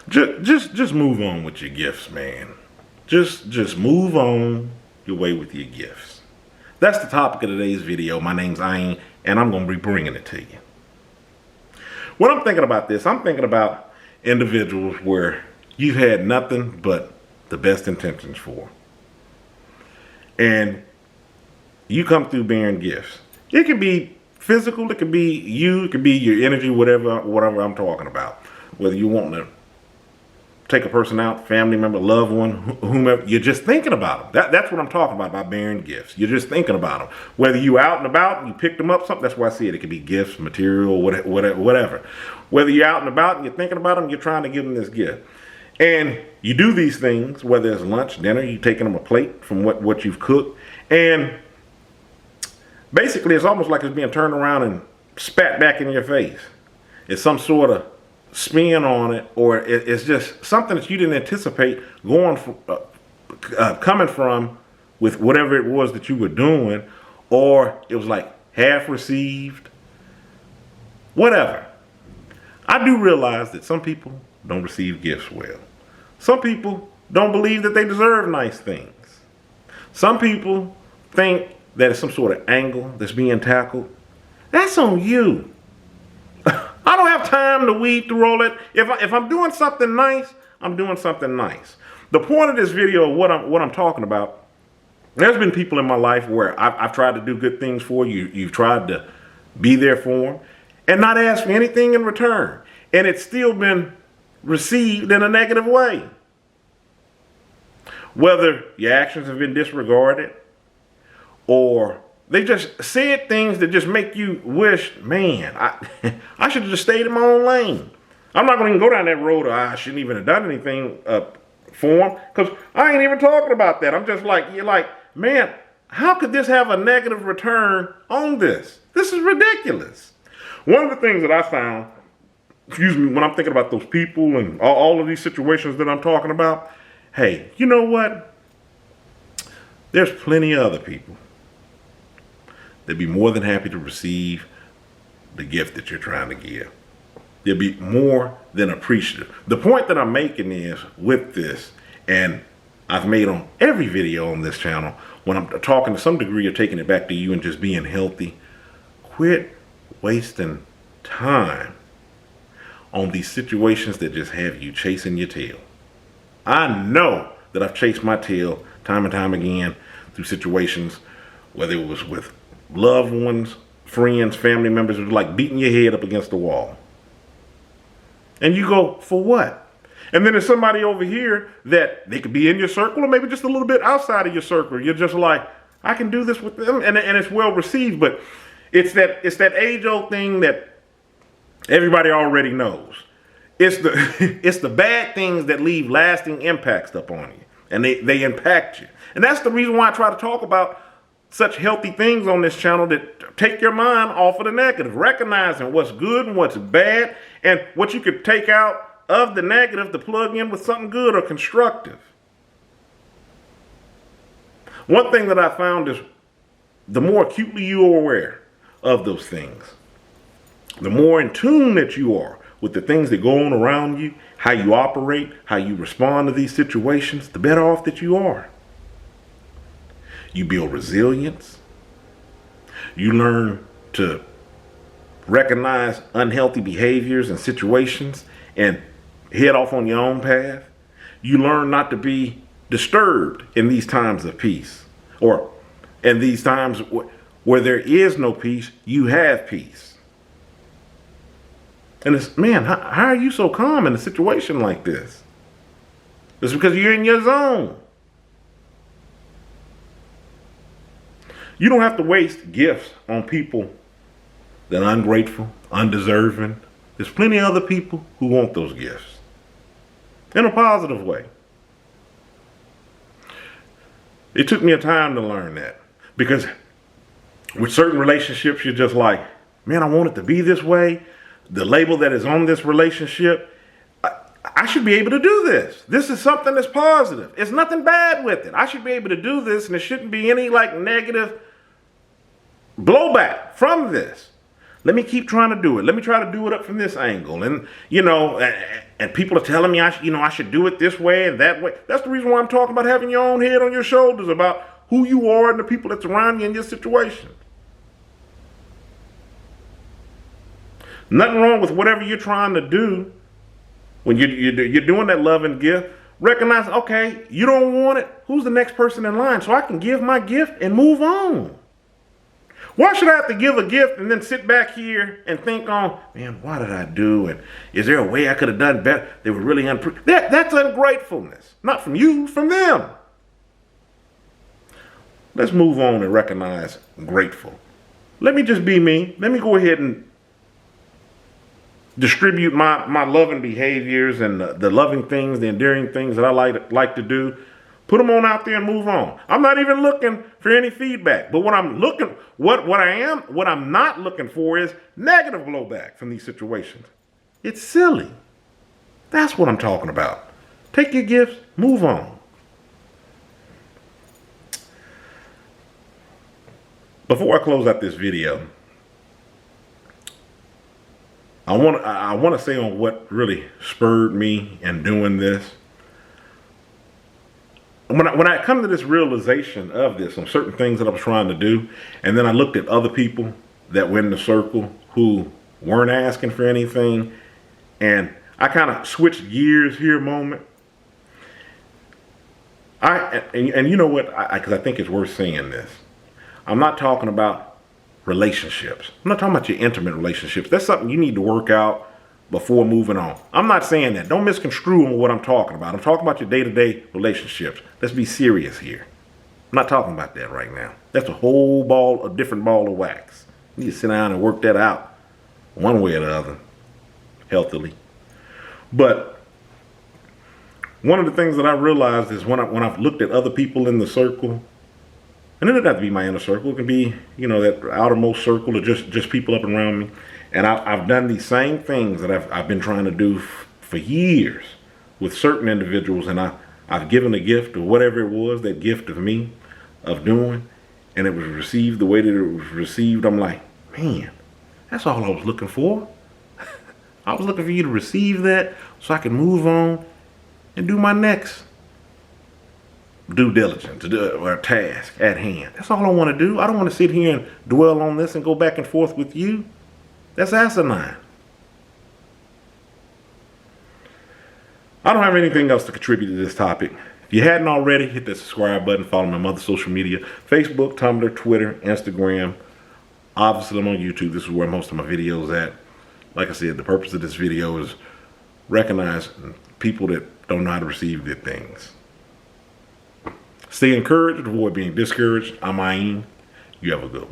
Just move on with your gifts, man. Just move on your way with your gifts. That's the topic of today's video. My name's Ayn, and I'm going to be bringing it to you. When I'm thinking about this, I'm thinking about individuals where you've had nothing but the best intentions for. And you come through bearing gifts. It can be physical, it can be you, it can be your energy, whatever I'm talking about. Whether you want to take a person out, family member, loved one, whomever, you're just thinking about them. That's what I'm talking about bearing gifts. You're just thinking about them. Whether you out and about and you picked them up, something, that's why I see it. It could be gifts, material, whatever. Whether you're out and about and you're thinking about them, you're trying to give them this gift. And you do these things, whether it's lunch, dinner, you're taking them a plate from what you've cooked. And basically, it's almost like it's being turned around and spat back in your face. It's some sort of spin on it, or it's just something that you didn't anticipate coming from with whatever it was that you were doing, or it was like half received, whatever. I do realize that some people don't receive gifts well. Some people don't believe that they deserve nice things. Some people think that it's some sort of angle that's being tackled. That's on you. I don't have time to weed through all it. If I'm doing something nice, I'm doing something nice. The point of this video, what I'm talking about, there's been people in my life where I've tried to do good things for you. You've tried to be there for them and not ask for anything in return. And it's still been received in a negative way. Whether your actions have been disregarded, or they just said things that just make you wish, man, I should have just stayed in my own lane. I'm not going to even go down that road, or I shouldn't even have done anything for them, because I ain't even talking about that. I'm just like, you're like, man, how could this have a negative return on this? This is ridiculous. One of the things that I found, when I'm thinking about those people and all of these situations that I'm talking about, hey, you know what? There's plenty of other people they'd be more than happy to receive the gift that you're trying to give. They'll be more than appreciative. The point that I'm making is with this, and I've made on every video on this channel, when I'm talking to some degree of taking it back to you and just being healthy, quit wasting time on these situations that just have you chasing your tail. I know that I've chased my tail time and time again through situations, whether it was with loved ones, friends, family members, it was like beating your head up against the wall. And you go, for what? And then there's somebody over here that they could be in your circle or maybe just a little bit outside of your circle. You're just like, I can do this with them, and it's well received. But it's that age-old thing that everybody already knows. It's the bad things that leave lasting impacts up on you, and they impact you. And that's the reason why I try to talk about such healthy things on this channel that take your mind off of the negative, recognizing what's good and what's bad, and what you could take out of the negative to plug in with something good or constructive. One thing that I found is the more acutely you are aware of those things, the more in tune that you are with the things that go on around you, how you operate, how you respond to these situations, the better off that you are. You build resilience. You learn to recognize unhealthy behaviors and situations and head off on your own path. You learn not to be disturbed in these times of peace, or in these times where there is no peace, you have peace. And it's, man, how are you so calm in a situation like this? It's because you're in your zone. You don't have to waste gifts on people that are ungrateful, undeserving. There's plenty of other people who want those gifts in a positive way. It took me a time to learn that, because with certain relationships, you're just like, man, I want it to be this way. The label that is on this relationship, I should be able to do this. This is something that's positive. It's nothing bad with it. I should be able to do this, and there shouldn't be any like negative blowback from this. Let me keep trying to do it. Let me try to do it up from this angle. And, you know, and people are telling me I should do it this way and that way. That's the reason why I'm talking about having your own head on your shoulders about who you are and the people that surround you in your situation. Nothing wrong with whatever you're trying to do. When you're doing that love and gift, recognize, okay, you don't want it. Who's the next person in line? So I can give my gift and move on. Why should I have to give a gift and then sit back here and think on, man, what did I do? And is there a way I could have done better? They were really that's ungratefulness. Not from you, from them. Let's move on and recognize I'm grateful. Let me just be me. Let me go ahead and distribute my loving behaviors and the loving things, the endearing things that I like to do. Put them on out there and move on. I'm not even looking for any feedback. But what I'm not looking for is negative blowback from these situations. It's silly. That's what I'm talking about. Take your gifts, move on. Before I close out this video, I want to say on what really spurred me in doing this. When I come to this realization of this on certain things that I was trying to do, and then I looked at other people that were in the circle who weren't asking for anything, and I kind of switched gears here a moment. And you know what? Because I think it's worth saying this. I'm not talking about relationships. I'm not talking about your intimate relationships. That's something you need to work out before moving on. I'm not saying that. Don't misconstrue what I'm talking about. I'm talking about your day-to-day relationships. Let's be serious here. I'm not talking about that right now. That's a different ball of wax. You need to sit down and work that out one way or the other, healthily. But one of the things that I realized is when I've looked at other people in the circle, and it doesn't have to be my inner circle. It can be, that outermost circle of just people up around me. And I've done these same things that I've been trying to do for years with certain individuals. And I've given a gift of whatever it was, that gift of me, of doing. And it was received the way that it was received. I'm like, man, that's all I was looking for. I was looking for you to receive that so I can move on and do my next due diligence or task at hand. That's all I want to do. I don't want to sit here and dwell on this and go back and forth with you. That's asinine. I don't have anything else to contribute to this topic. If you hadn't already, hit that subscribe button. Follow my other social media: Facebook, Tumblr, Twitter, Instagram. Obviously, I'm on YouTube. This is where most of my videos at. Like I said, the purpose of this video is recognize people that don't know how to receive good things. Stay encouraged, avoid being discouraged. I'm Ayin. You have a good one.